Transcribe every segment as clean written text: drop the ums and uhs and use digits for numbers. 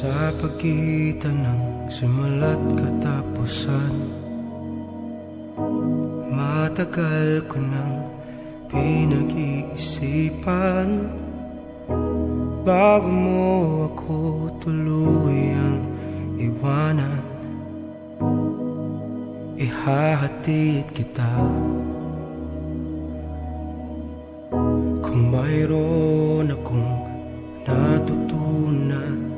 Sa pagitan ng simula't katapusan, matagal ko nang pinag-iisipan bago mo ako tuluyang iwanan. Ihahatid kita kung mayroon akong natutunan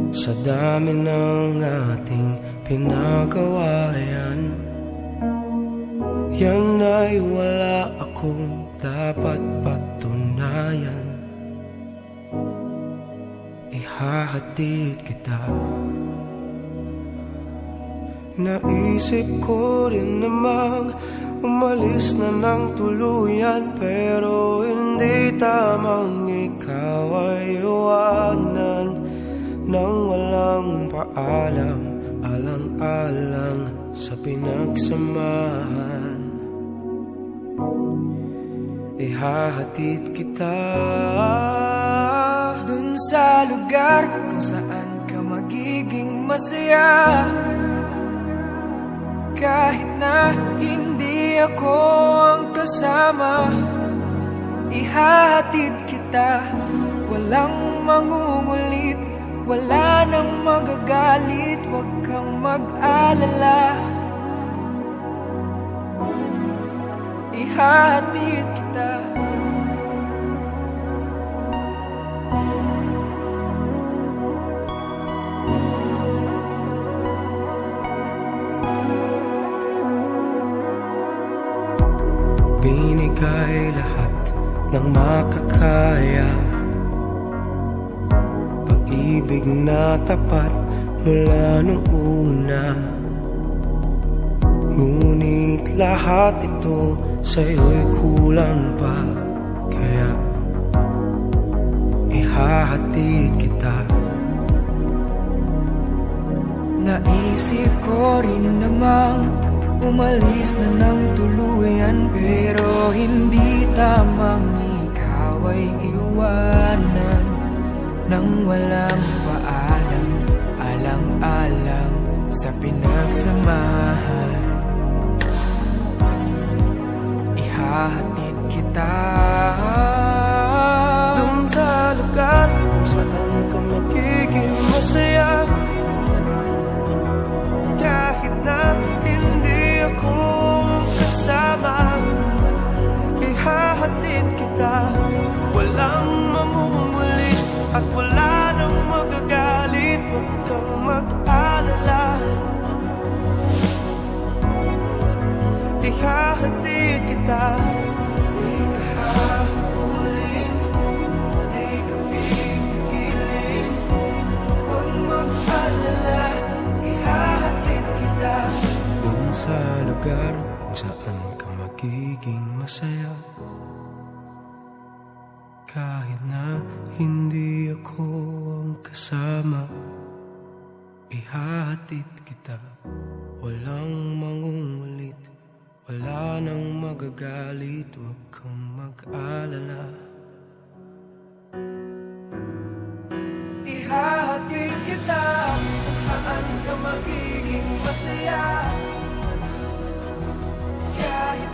sa dami ng ating pinagawayan. Yan ay wala akong dapat patunayan. Ihahatid kita. Naisip ko rin namang umalis na ng tuluyan, pero hindi tamang ikaw ay iwanan nang walang paalam, alang-alang sa pinagsamahan. Ihahatid kita dun sa lugar kung saan ka magiging masaya, kahit na hindi ako ang kasama. Ihahatid kita, walang mangungulit, wala nang magagalit, huwag kang mag-alala. Ihahatid kita. Binigay lahat ng makakaya, pag-ibig na tapat mula nung una. Ngunit lahat ito sa'yo'y kulang pa, kaya ihahatid kita. Naisip ko rin namang umalis na ng tuluyan, pero hindi tamang ikaw ay iwanan nang walang paalam, alang-alang sa pinagsamahan. Ihahatid kita dun sa lugar kung saan ka magiging masaya, kahit na hindi ako kasama. Ihahatid kita, walang mamumulit at wala nang magagalit, huwag kang mag-alala. Ihahatid kita, di ka hahabulin, di ka pipigilin, huwag mag-alala. Ihahatid kita dun sa lugar kung saan ka magiging masaya, kahit na hindi ako ang kasama. Ihahatid kita, walang mangungulit, wala nang magagalit, huwag kang mag-alala. Ihahatid kita kung saan ka magiging masaya, kahit